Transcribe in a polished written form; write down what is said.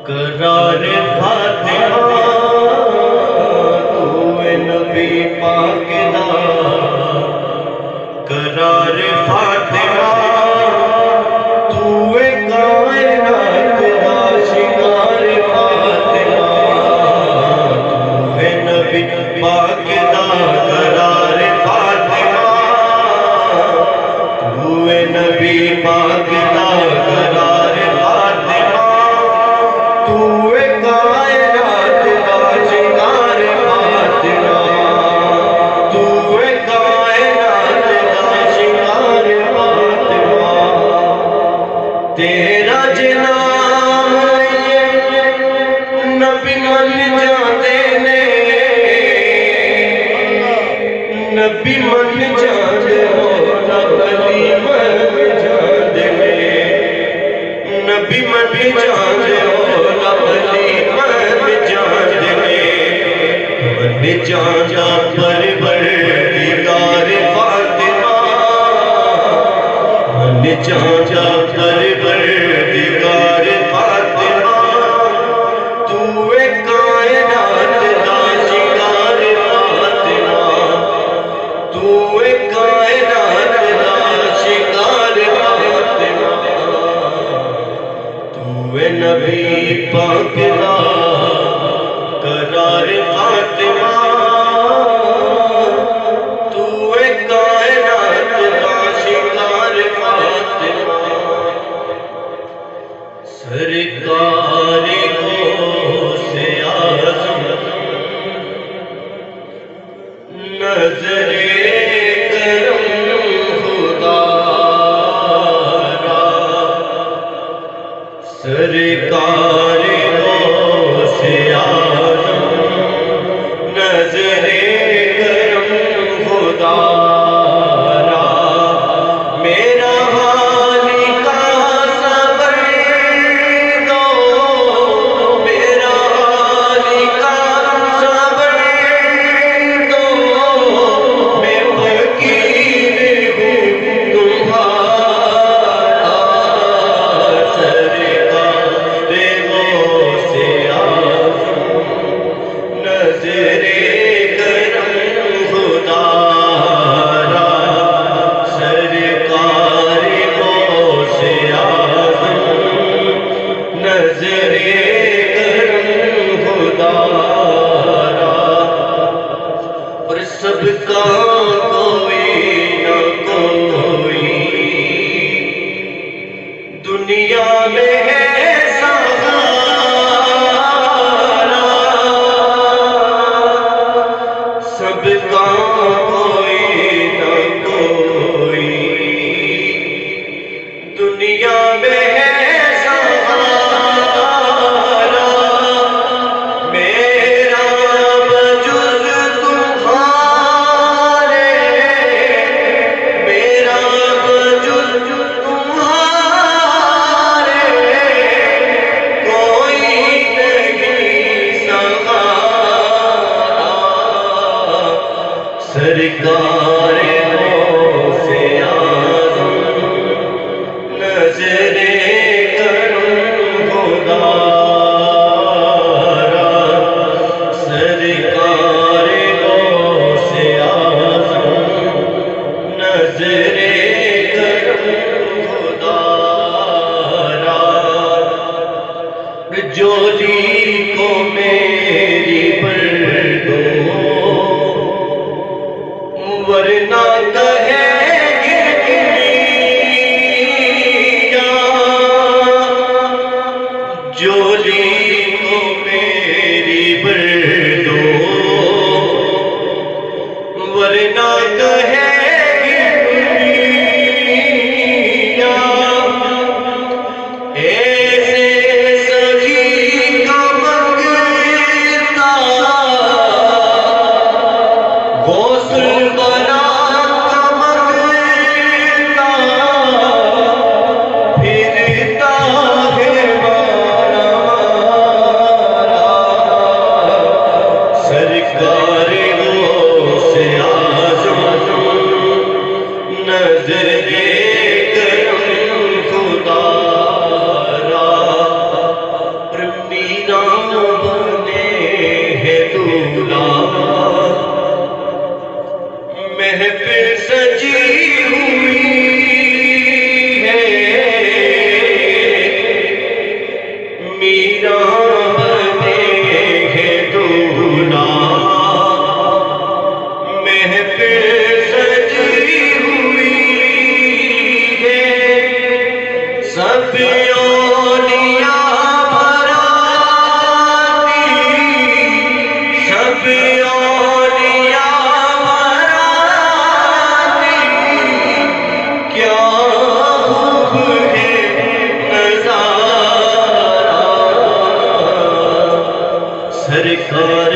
قرار فاطمہ تو نبی پاک دا قرار فاطمہ تو کائنات دا شکار فاطمہ تو نبی پاک دا قرار فاطمہ تو نبی پاک دا قرار فاطمہ تو کائنات دا شکار فاطمہ تو کائنات دا شکار فاطمہ تیرا جنام نبی من جاتے نے نبی من جاتے علی من جاتے نے نبی من جاتے علی من جاتے نے من جانا پروردگار فاطمہ من جانا پروردگار فاطمہ تو کائنات دا شکار فاطمہ تو کائنات دا شکار فاطمہ تو نبی پاک دا قرار فاطمہ تو کائنات دا شکار فاطمہ سرکار کو سے آزم نظر کرم خدا را سرکار کو سے آزم نظر کرم خدا را میرا حالی کا صبر دو میرا حالی کا صبر دو میں فقیر ہوں تمہارا سرکار وہ سے آزم نظر کرم خدا را سرکار وہ سے آزم نظر کرم خدا را اور سب کا کوئی نہ کوئی دنیا میں ہے سہارا سب کا کوئی نہ کوئی دنیا میں ہے سہارا میرا بجز تمہارے میرا بجز تمہارے کوئی نہیں سہارا سرکار وہ سے آزم نظر کرم خدا را سرکار وہ سے آزم نظر کرم خدا را جولی کو میری پر دو ورنہ کہے جولی کو میری بر دو ورنہ کہے ایسے سخی کا اولیاء براتی سب اولیاء براتی کیا خوب ہے نظارہ سرکار